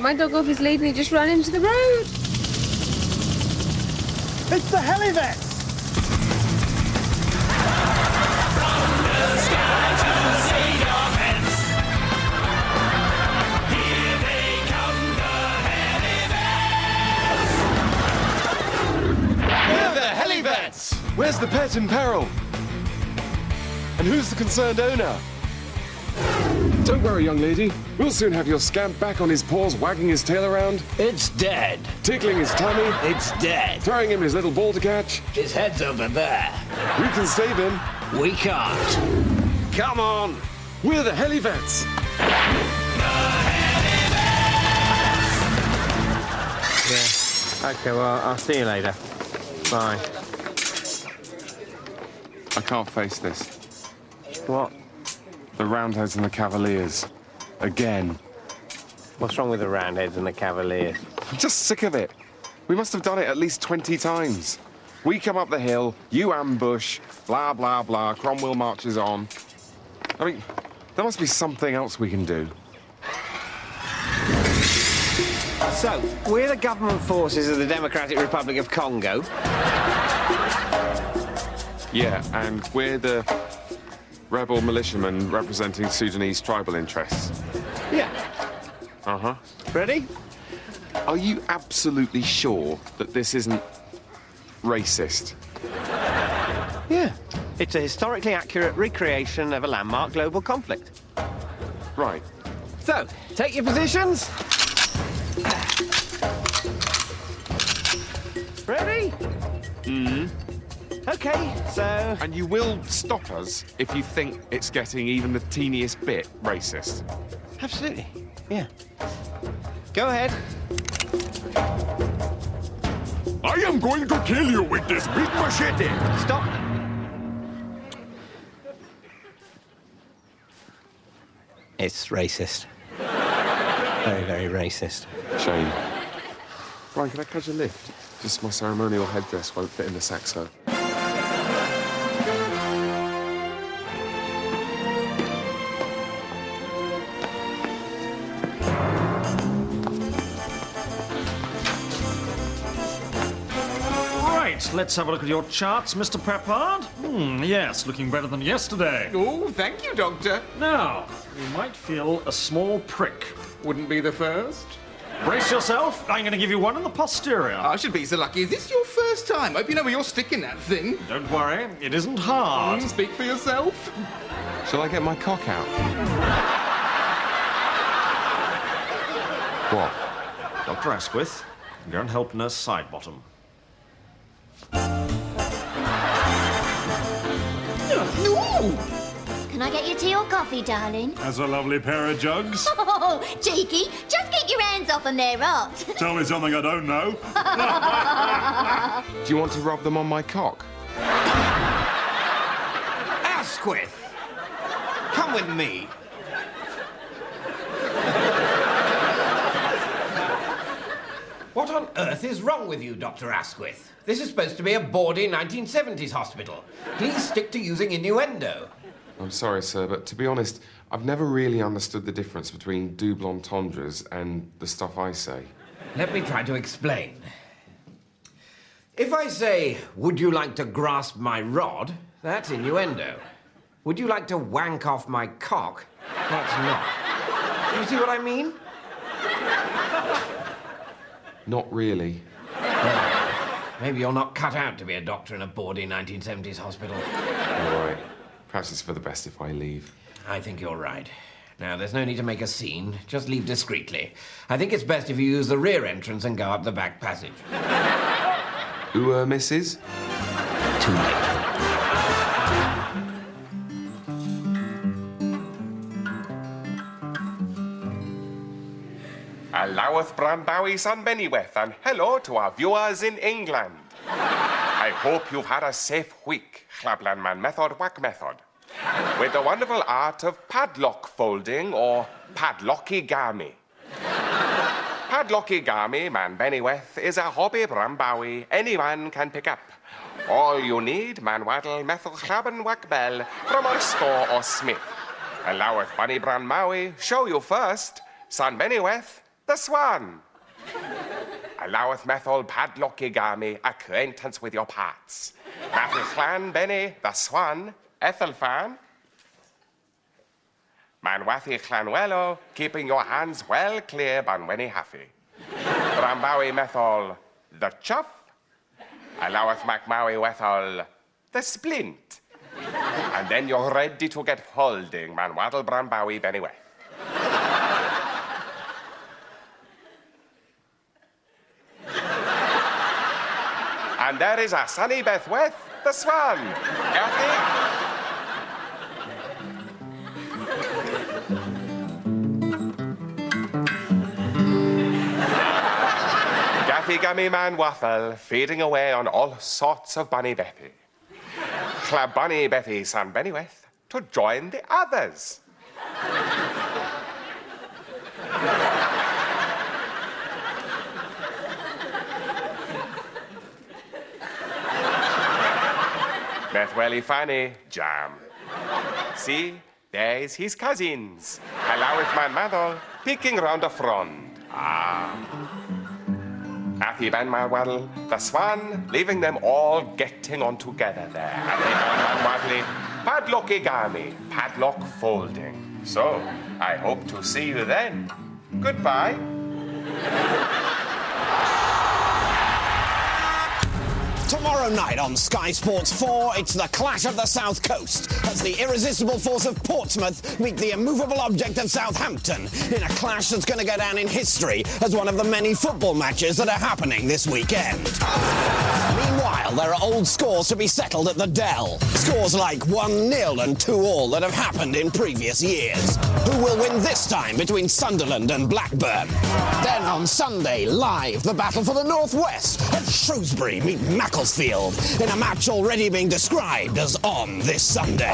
my dog off his lead and he just ran into the road. It's the Helivets! We're the Helivets! Where's the pet in peril? And who's the concerned owner? Don't worry, young lady. We'll soon have your scamp back on his paws, wagging his tail around. It's dead. Tickling his tummy. It's dead. Throwing him his little ball to catch. His head's over there. We can save him. We can't. Come on! We're the Helivets! Yeah. OK, well, I'll see you later. Bye. I can't face this. What? The Roundheads and the Cavaliers. Again. What's wrong with the Roundheads and the Cavaliers? I'm just sick of it. We must have done it at least 20 times. We come up the hill, you ambush, blah, blah, blah, Cromwell marches on. I mean, there must be something else we can do. So, we're the government forces of the Democratic Republic of Congo. Yeah, and we're the rebel militiamen representing Sudanese tribal interests. Yeah. Uh-huh. Ready? Are you absolutely sure that this isn't racist? Yeah. It's a historically accurate recreation of a landmark global conflict. Right. So, take your positions. Ready? Mm-hmm. OK, so... And you will stop us if you think it's getting even the teeniest bit racist. Absolutely, yeah. Go ahead. I am going to kill you with this big machete! Stop. It's racist. Very, very racist. Shame. Brian, can I catch a lift? Just my ceremonial headdress won't fit in the saxo. Let's have a look at your charts, Mr. Peppard. Yes, looking better than yesterday. Oh, thank you, Doctor. Now, you might feel a small prick. Wouldn't be the first. Brace yourself. I'm going to give you one in the posterior. I should be so lucky. Is this your first time? Hope you know where you're sticking that thing. Don't worry, it isn't hard. Speak for yourself. Shall I get my cock out? What? Dr. Asquith, go and help Nurse Sidebottom. No! Can I get your tea or coffee, darling? Has a lovely pair of jugs. Oh, cheeky. Just keep your hands off them, they're hot. Tell me something I don't know. Do you want to rub them on my cock? Asquith! Come with me. What on earth is wrong with you, Dr. Asquith? This is supposed to be a bawdy 1970s hospital. Please stick to using innuendo. I'm sorry, sir, but to be honest, I've never really understood the difference between double entendres and the stuff I say. Let me try to explain. If I say, would you like to grasp my rod, that's innuendo. Would you like to wank off my cock? That's not. You see what I mean? Not really. Well, maybe you're not cut out to be a doctor in a bawdy 1970s hospital. All right. Perhaps it's for the best if I leave. I think you're right. Now, there's no need to make a scene. Just leave discreetly. I think it's best if you use the rear entrance and go up the back passage. Mrs.? Too late. Alloweth Branbowie San Bennyweth, and hello to our viewers in England. I hope you've had a safe week, Chlablan Man Method Whack Method, with the wonderful art of padlock folding or padlockigami. Padlockigami, Man Bennyweth, is a hobby Branbowie anyone can pick up. All you need, Man Waddle Method Chlaban Whack Bell from our store or Smith. Alloweth Bunny Branbowie show you first, San Bennyweth, the swan. Alloweth method padlockigami acquaintance with your parts. Mathy Benny, the swan, Ethelfan. Manwathi Clanwello, keeping your hands well clear Banweni Haffy. Brambawi Methol, the chuff. Alloweth Macmawi Wethol, the splint. And then you're ready to get holding, Manwaddle Brambawi Bennyweth. And there is a sunny Bethweth, the swan. Gathy. Gummy man waffle, feeding away on all sorts of bunny Bethy. Clab bunny Bethy son Bennyweth to join the others. Bethwelly Fanny Jam. See, there's his cousins. Alloweth man Maddle peeking round the front. Athy Ben Waddle, the swan, leaving them all getting on together there. Athy Ben Waddley, padlockigami, padlock folding. So, I hope to see you then. Goodbye. Tomorrow night on Sky Sports 4, it's the clash of the South Coast as the irresistible force of Portsmouth meet the immovable object of Southampton in a clash that's going to go down in history as one of the many football matches that are happening this weekend. Meanwhile, there are old scores to be settled at the Dell. Scores like 1-0 and 2-2 that have happened in previous years. Who will win this time between Sunderland and Blackburn? Then on Sunday, live, the battle for the North West as Shrewsbury meet Macclesfield in a match already being described as on this Sunday.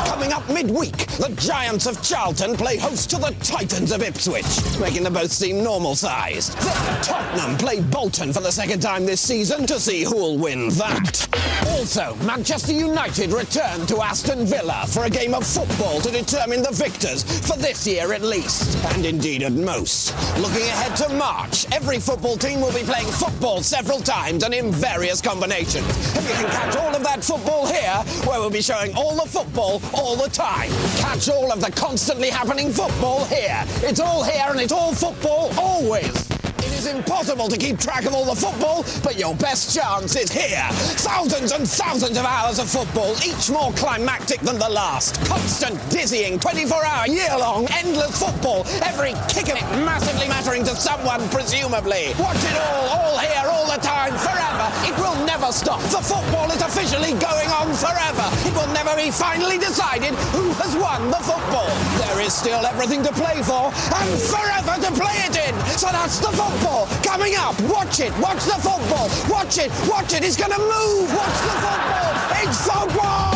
Coming up midweek, the Giants of Charlton play host to the Titans of Ipswich, making them both seem normal-sized. Then Tottenham play Bolton for the second time this season to see who'll win that. Also, Manchester United return to Aston Villa for a game of football to determine the victors for this year at least, and indeed at most. Looking ahead to March, every football team will be playing football several times and in various combinations. And you can catch all of that football here, where we'll be showing all the football all the time. Catch all of the constantly happening football here. It's all here and it's all football always. It is impossible to keep track of all the football, but your best chance is here. Thousands and thousands of hours of football, each more climactic than the last. Constant, dizzying, 24-hour, year-long, endless football. Every kick of it massively mattering to someone, presumably. Watch it all here, all the time, forever. It will never stop. The football is officially going on forever. It will never be finally decided who has won the football. There is still everything to play for, and forever to play it in. So that's the football coming up. Watch it. Watch the football. Watch it. Watch it. It's going to move. Watch the football. It's football.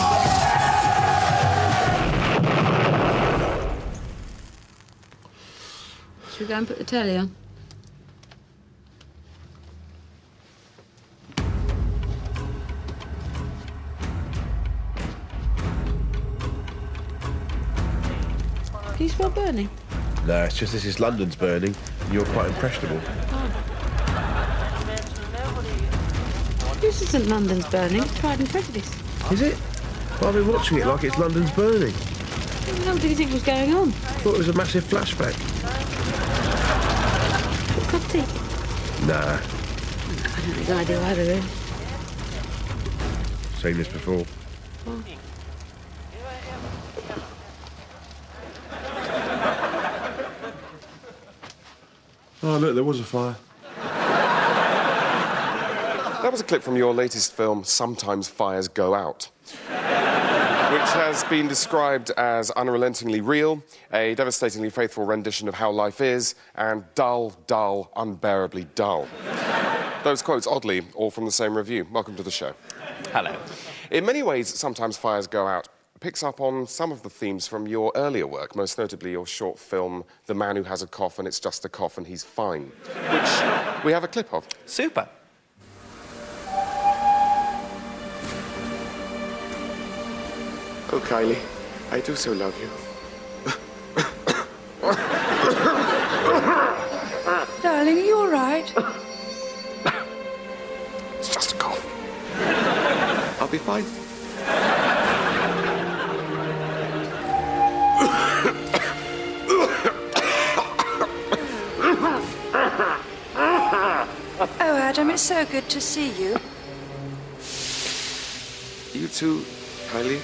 Should we go and put the telly on? Can you smell burning? No, it's just this is London's burning, and you're quite impressionable. This isn't London's burning, it's Pride and Prejudice. Is it? Well, I've been watching it like it's London's burning. What the hell do you think was going on? I thought it was a massive flashback. What cup of tea? Nah, I don't think I do either, really. seen this before. Oh. Oh, look, there was a fire. That was a clip from your latest film, Sometimes Fires Go Out, which has been described as unrelentingly real, a devastatingly faithful rendition of how life is, and dull, dull, unbearably dull. Those quotes, oddly, all from the same review. Welcome to the show. Hello. In many ways, Sometimes Fires Go Out picks up on some of the themes from your earlier work, most notably your short film, The Man Who Has a Cough and It's Just a Cough and He's Fine, which we have a clip of. Super. Oh, Kylie, I do so love you. right? It's just a cough. I'll be fine. Oh, Adam, it's so good to see you. You too, Kylie.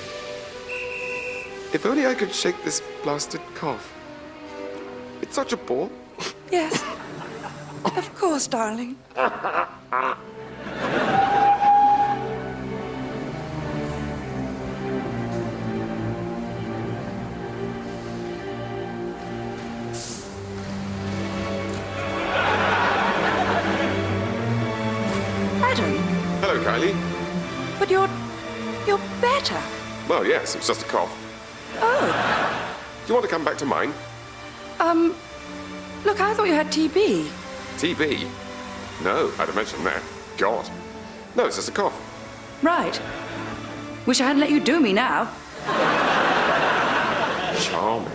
If only I could shake this blasted cough. It's such a bore. Yes. Of course, darling. Adam, Hello, Kylie. but you're better. Well, yes, it was just a cough. Oh, Do you want to come back to mine? look, I thought you had TB. TB? No, I'd have mentioned that. God. No, it's just a cough. Right. Wish I hadn't let you do me now. Charming.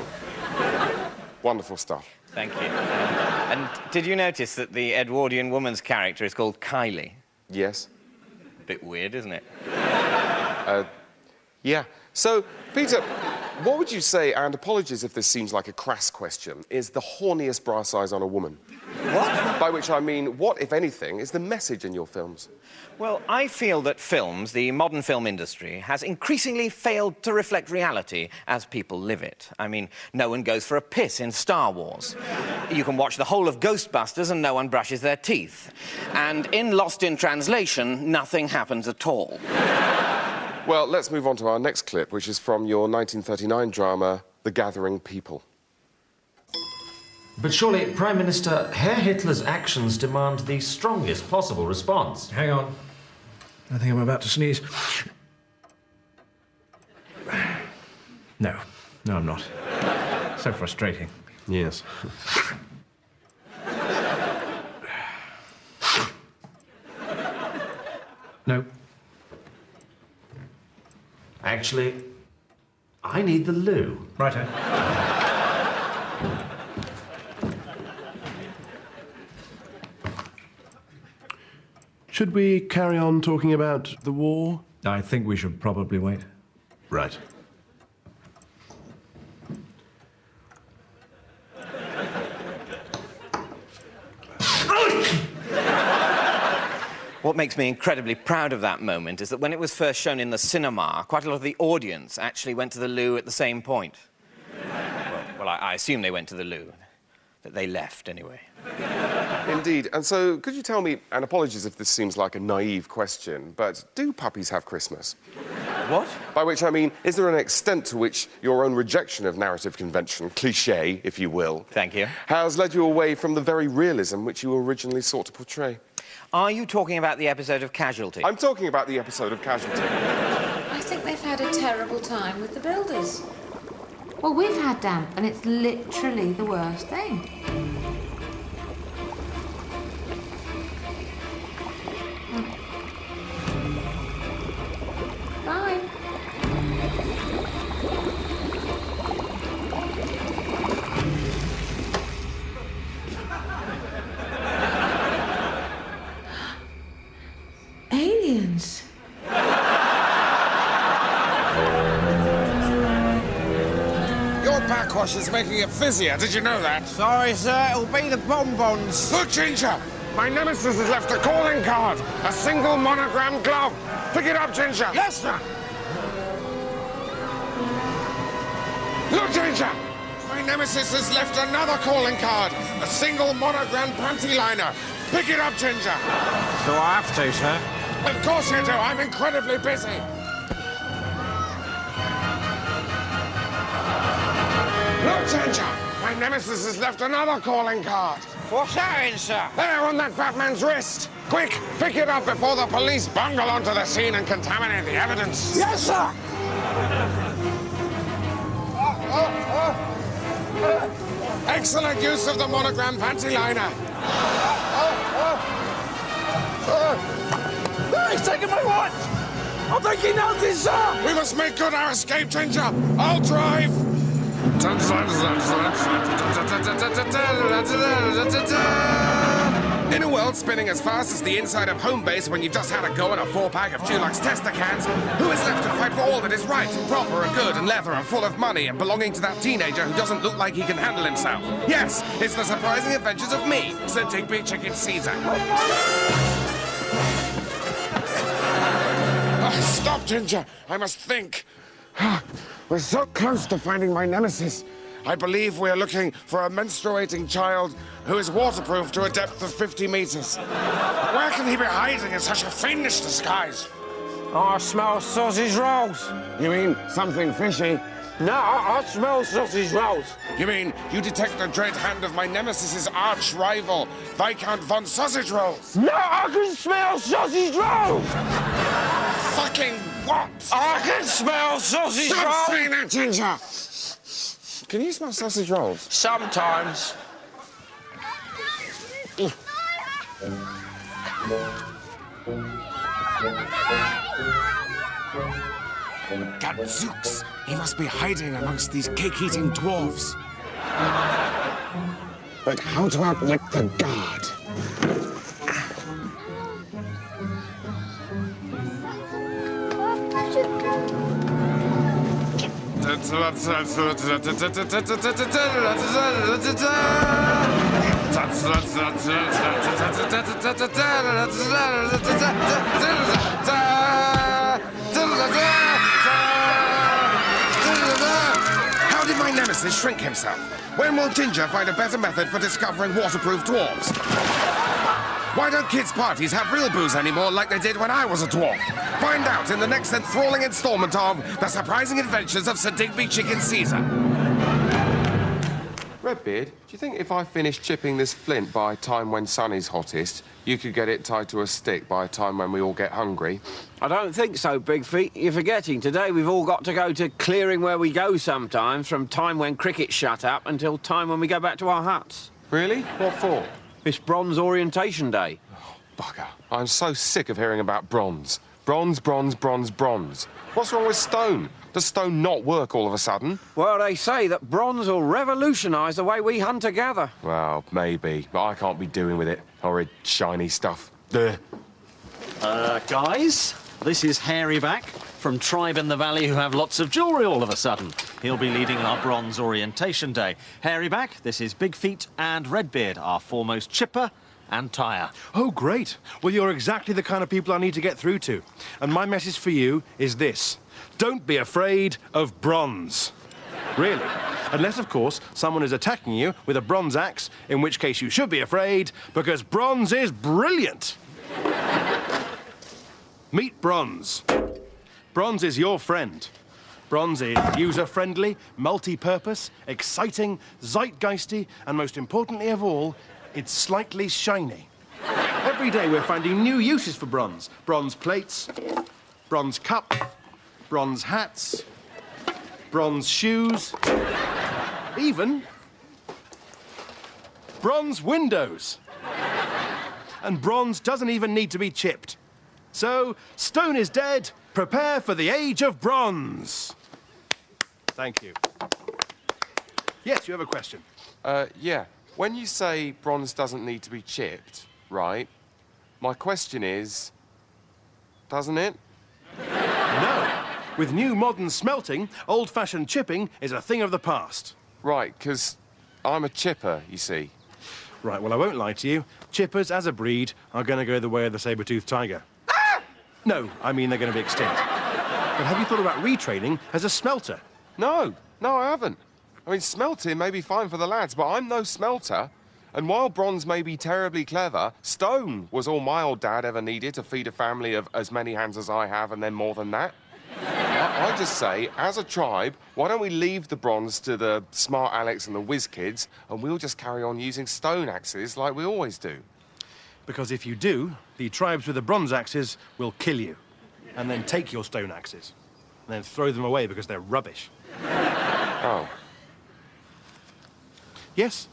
Wonderful stuff. Thank you. And did you notice that the Edwardian woman's character is called Kylie? Yes. Bit weird, isn't it? Yeah. So, Peter, what would you say, and apologies if this seems like a crass question, is the horniest bra size on a woman? What? By which I mean, what, if anything, is the message in your films? Well, I feel that films, the modern film industry, has increasingly failed to reflect reality as people live it. I mean, no one goes for a piss in Star Wars. You can watch the whole of Ghostbusters and no one brushes their teeth. And in Lost in Translation, nothing happens at all. Well, let's move on to our next clip, which is from your 1939 drama, The Gathering People. But surely, Prime Minister, Herr Hitler's actions demand the strongest possible response. Hang on. I think I'm about to sneeze. No, I'm not. So frustrating. Yes. No. Actually, I need the loo. Righto. Should we carry on talking about the war? I think we should probably wait. Right. What makes me incredibly proud of that moment is that when it was first shown in the cinema, quite a lot of the audience actually went to the loo at the same point. Well, I assume they went to the loo. That they left, anyway. Indeed. And so, could you tell me, and apologies if this seems like a naive question, but do puppies have Christmas? What? By which I mean, is there an extent to which your own rejection of narrative convention, cliché, if you will, thank you, has led you away from the very realism which you originally sought to portray? Are you talking about the episode of Casualty? I'm talking about the episode of Casualty. I think they've had a terrible time with the builders. Well, we've had damp, and it's literally the worst thing. Bye. Aliens. Your backwash is making it fizzier, did you know that? Sorry, sir, it'll be the bonbons. Look, Ginger! My nemesis has left a calling card. A single monogram glove. Pick it up, Ginger. Yes, sir. Look, Ginger! My nemesis has left another calling card. A single monogram panty liner. Pick it up, Ginger. So I have to, sir? Of course you do. I'm incredibly busy. Look, Ginger! My nemesis has left another calling card. What's that in, sir? There, on that fat man's wrist. Quick, pick it up before the police bungle onto the scene and contaminate the evidence. Yes, sir! Excellent use of the monogram panty liner. He's taking my watch! I think he knows it, sir! We must make good our escape, Ginger. I'll drive. In a world spinning as fast as the inside of home base when you've just had a go at a 4-pack of Dulux tester cans, who is left to fight for all that is right and proper and good and leather and full of money and belonging to that teenager who doesn't look like he can handle himself? Yes, it's the surprising adventures of me, Sir Digby Chicken Caesar. Stop, Ginger. I must think. We're so close to finding my nemesis. I believe we're looking for a menstruating child who is waterproof to a depth of 50 meters. Where can he be hiding in such a fiendish disguise? I smell sausage rolls. You mean something fishy? No, I smell sausage rolls. You mean you detect the dread hand of my nemesis's arch rival, Viscount von Sausage Rolls? No, I can smell sausage rolls. Fucking what? I can smell sausage rolls. Stop saying that, Ginger. Can you smell sausage rolls? Sometimes. Gadzooks! He must be hiding amongst these cake-eating dwarves. But how to outwit the guard? How did my nemesis shrink himself? When will Ginger find a better method for discovering waterproof dwarves? Why don't kids' parties have real booze anymore like they did when I was a dwarf? Find out in the next enthralling installment of The Surprising Adventures of Sir Digby Chicken Caesar. Redbeard, do you think if I finish chipping this flint by a time when sun is hottest, you could get it tied to a stick by a time when we all get hungry? I don't think so, Big Feet. You're forgetting. Today we've all got to go to clearing where we go sometimes, from time when cricket shut up until time when we go back to our huts. Really? What for? It's Bronze Orientation Day. Oh, bugger. I'm so sick of hearing about bronze. Bronze, bronze, bronze, bronze. What's wrong with stone? Does stone not work all of a sudden? Well, they say that bronze will revolutionise the way we hunt and gather. Well, maybe, but I can't be doing with it. Horrid, shiny stuff. Ugh. Guys, this is Hairy Back from Tribe in the Valley who have lots of jewellery all of a sudden. He'll be leading our Bronze Orientation Day. Hairy Back, this is Big Feet and Redbeard, our foremost chipper and tyre. Oh, great. Well, you're exactly the kind of people I need to get through to. And my message for you is this. Don't be afraid of bronze. Really. Unless, of course, someone is attacking you with a bronze axe, in which case you should be afraid, because bronze is brilliant. Meet bronze. Bronze is your friend. Bronze is user-friendly, multi-purpose, exciting, zeitgeisty, and most importantly of all, it's slightly shiny. Every day we're finding new uses for bronze. Bronze plates, bronze cup, bronze hats, bronze shoes, even bronze windows. And bronze doesn't even need to be chipped. So, stone is dead, prepare for the age of bronze. Thank you. Yes, you have a question. Yeah. When you say bronze doesn't need to be chipped, right, my question is, doesn't it? No. With new modern smelting, old-fashioned chipping is a thing of the past. Right, because I'm a chipper, you see. Right, well, I won't lie to you. Chippers, as a breed, are going to go the way of the saber-toothed tiger. Ah! No, I mean they're going to be extinct. But have you thought about retraining as a smelter? No, I haven't. I mean, smelting may be fine for the lads, but I'm no smelter. And while bronze may be terribly clever, stone was all my old dad ever needed to feed a family of as many hands as I have and then more than that. I just say, as a tribe, why don't we leave the bronze to the smart Alex and the whiz kids, and we'll just carry on using stone axes like we always do? Because if you do, the tribes with the bronze axes will kill you, and then take your stone axes, and then throw them away because they're rubbish. Oh. Yes?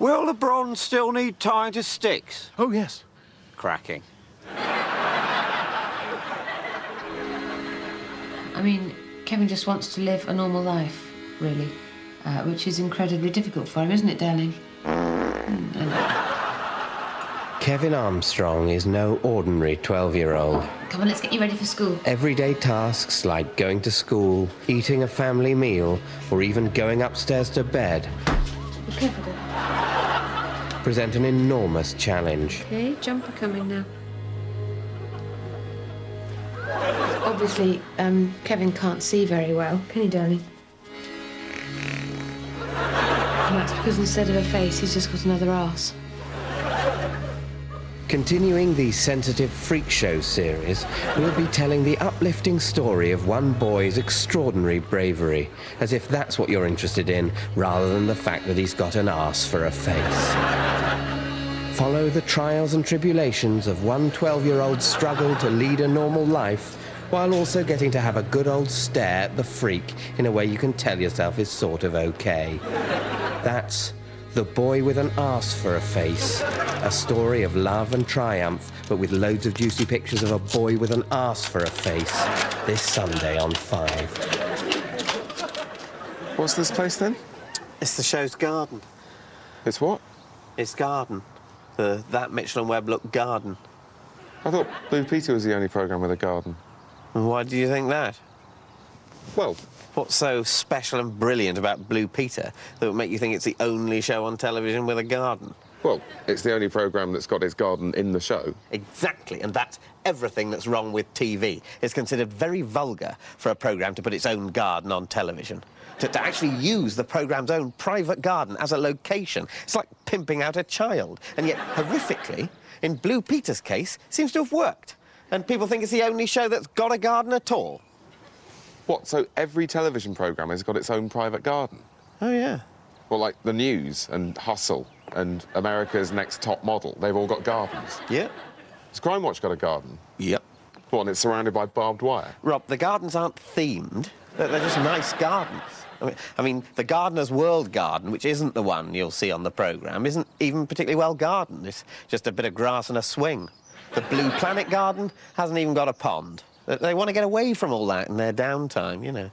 Will the bronze still need tying to sticks? Oh, yes. Cracking. I mean, Kevin just wants to live a normal life, really, which is incredibly difficult for him, isn't it, darling? Kevin Armstrong is no ordinary 12-year-old. Come on, let's get you ready for school. Everyday tasks like going to school, eating a family meal, or even going upstairs to bed Be careful, then. present an enormous challenge. Okay, jumper coming now. Obviously, Kevin can't see very well, can he, darling? And that's because instead of a face, he's just got another arse. Continuing the sensitive freak show series, we'll be telling the uplifting story of one boy's extraordinary bravery, as if that's what you're interested in, rather than the fact that he's got an arse for a face. Follow the trials and tribulations of one 12-year-old's struggle to lead a normal life, while also getting to have a good old stare at the freak in a way you can tell yourself is sort of okay. That's The Boy with an Arse for a Face, a story of love and triumph, but with loads of juicy pictures of a boy with an arse for a face, this Sunday on 5. What's this place then? It's the show's garden. It's what? It's garden. That Mitchell and Webb look garden. I thought Blue Peter was the only programme with a garden. And why do you think that? Well, what's so special and brilliant about Blue Peter that would make you think it's the only show on television with a garden? Well, it's the only programme that's got its garden in the show. Exactly, and that's everything that's wrong with TV. It's considered very vulgar for a programme to put its own garden on television. To actually use the programme's own private garden as a location. It's like pimping out a child. And yet, horrifically, in Blue Peter's case, seems to have worked. And people think it's the only show that's got a garden at all. What, so every television programme has got its own private garden? Oh, yeah. Well, like The News and Hustle and America's Next Top Model, they've all got gardens. Yeah. Has Crime Watch got a garden? Yep. What, and it's surrounded by barbed wire? Rob, the gardens aren't themed. They're just nice gardens. I mean, the Gardener's World garden, which isn't the one you'll see on the programme, isn't even particularly well gardened. It's just a bit of grass and a swing. The Blue Planet garden hasn't even got a pond. They want to get away from all that in their downtime, you know.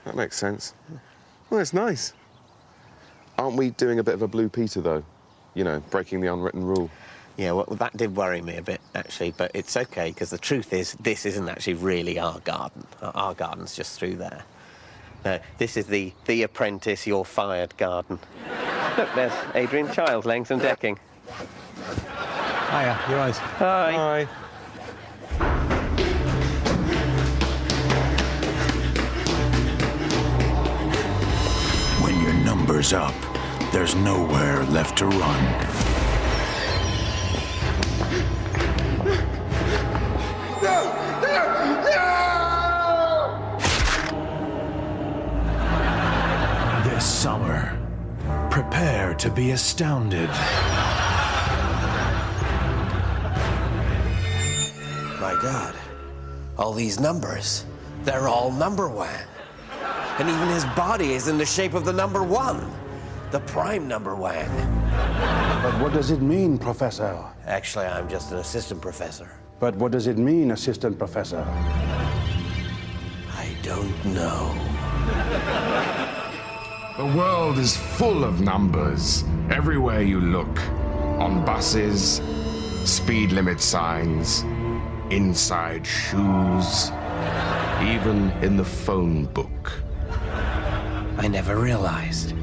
That makes sense. Well, it's nice. Aren't we doing a bit of a Blue Peter, though? You know, breaking the unwritten rule. Yeah, well, that did worry me a bit, actually, but it's OK, because the truth is, this isn't actually really our garden. Our garden's just through there. This is the Apprentice, You're Fired garden. Look, there's Adrian Chiles laying some decking. Hiya, you're right. Hi. Hi. When your number's up, there's nowhere left to run. This summer, prepare to be astounded. My God, all these numbers, they're all number one. And even his body is in the shape of the number one, the prime number one. But what does it mean, Professor? Actually, I'm just an assistant professor. But what does it mean, assistant professor? I don't know. The world is full of numbers. Everywhere you look. On buses, speed limit signs, inside shoes, even in the phone book. I never realized.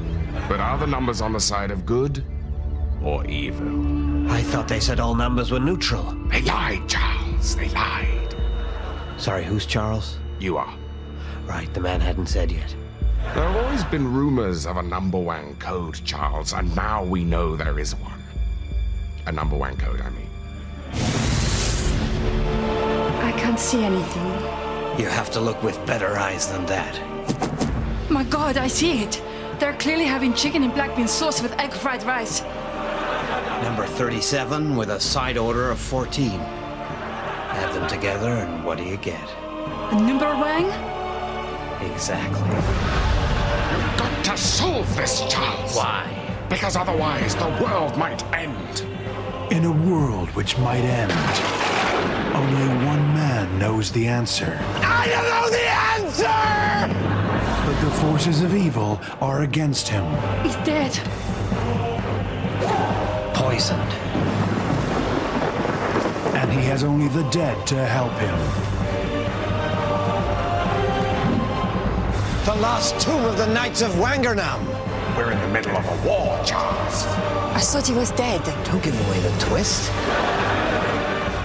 But are the numbers on the side of good or evil? I thought they said all numbers were neutral. They lied, Charles. They lied. Sorry, who's Charles? You are. Right, the man hadn't said yet. There have always been rumors of a number one code, Charles, and now we know there is one. A number one code, I mean. I can't see anything. You have to look with better eyes than that. My God, I see it. They're clearly having chicken and black bean sauce with egg fried rice. Number 37 with a side order of 14. Add them together and what do you get? A number wang? Exactly. You've got to solve this, Charles. Why? Because otherwise the world might end. In a world which might end, only one man knows the answer. I don't know the answer! But the forces of evil are against him. He's dead. Poisoned. and he has only the dead to help him. The last tomb of the Knights of Wangernam. We're in the middle of a war, Charles. I thought he was dead. Don't give away the twist.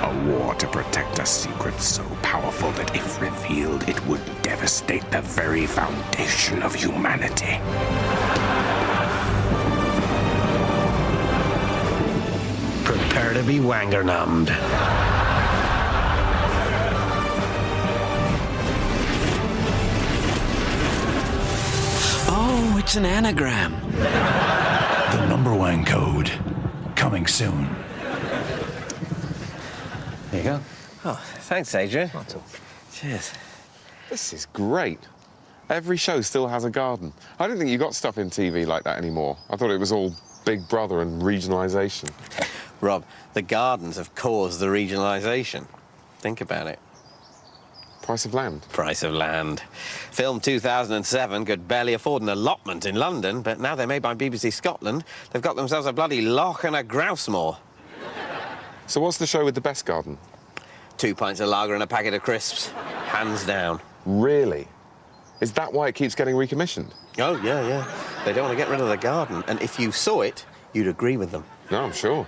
A war to protect a secret so powerful that if revealed, it would devastate the very foundation of humanity. Prepare to be wangernummed. Oh, it's an anagram. The number one code. Coming soon. There you go. Oh, thanks, Adrian. Cheers. This is great. Every show still has a garden. I don't think you got stuff in TV like that anymore. I thought it was all Big Brother and regionalisation. Rob, the gardens have caused the regionalisation. Think about it. Price of land. Price of land. Film 2007 could barely afford an allotment in London, but now they're made by BBC Scotland. They've got themselves a bloody loch and a grouse moor. So what's the show with the best garden? 2 pints of lager and a packet of crisps. Hands down. Really? Is that why it keeps getting recommissioned? Oh, yeah. They don't want to get rid of the garden. And if you saw it, you'd agree with them. No, I'm sure.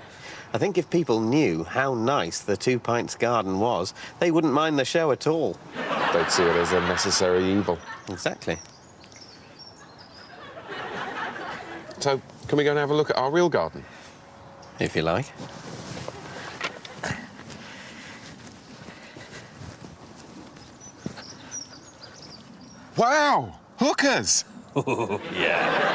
I think if people knew how nice the 2 pints garden was, they wouldn't mind the show at all. They'd see it as a necessary evil. Exactly. So, can we go and have a look at our real garden? If you like. Wow! Hookers! Yeah.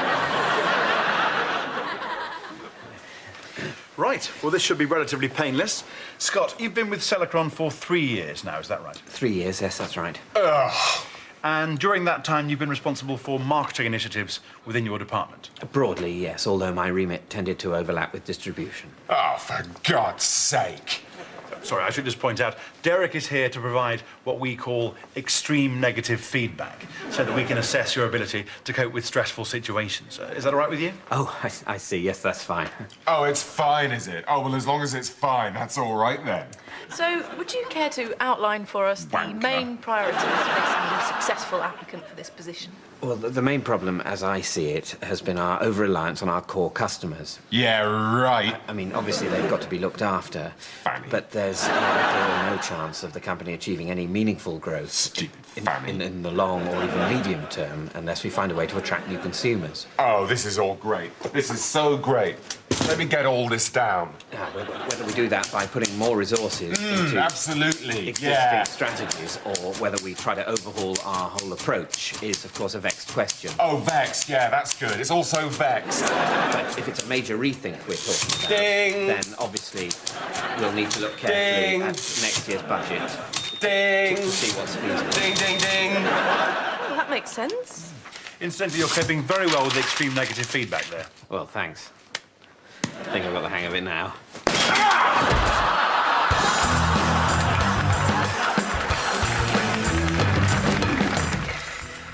Right, well, this should be relatively painless. Scott, you've been with Celicron for 3 years now, is that right? 3 years, yes, that's right. Ugh. And during that time, you've been responsible for marketing initiatives within your department? Broadly, yes, although my remit tended to overlap with distribution. Oh, for God's sake. Sorry, I should just point out, Derek is here to provide what we call extreme negative feedback, so that we can assess your ability to cope with stressful situations. Is that all right with you? Oh, I see. Yes, that's fine. Oh, it's fine, is it? Oh, well, as long as it's fine, that's all right then. So, would you care to outline for us the main priorities facing the successful applicant for this position? Well, the main problem, as I see it, has been our over-reliance on our core customers. Yeah, right. I mean, obviously, they've got to be looked after. Fanny. But there's little or no chance of the company achieving any meaningful growth Stupid Fanny. in the long or even medium term unless we find a way to attract new consumers. Oh, this is all great. This is so great. Let me get all this down. Whether we do that by putting more resources into absolutely. existing strategies or whether we try to overhaul our whole approach is, of course, a vexed question. Oh, vexed. Yeah, that's good. It's also vexed. But if it's a major rethink we're talking about, Ding. then obviously we'll need to look carefully Ding. at next year's budget Ding. to see what's feasible. Ding, ding, ding. Well, that makes sense. Incidentally, you're coping very well with the extreme negative feedback there. Well, thanks. I think I've got the hang of it now.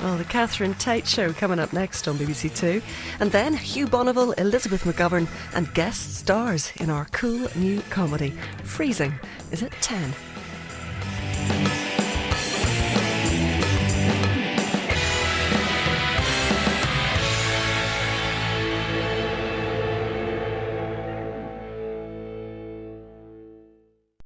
Well, the Catherine Tate Show coming up next on BBC Two. And then Hugh Bonneville, Elizabeth McGovern and guest stars in our cool new comedy, Freezing, is at 10.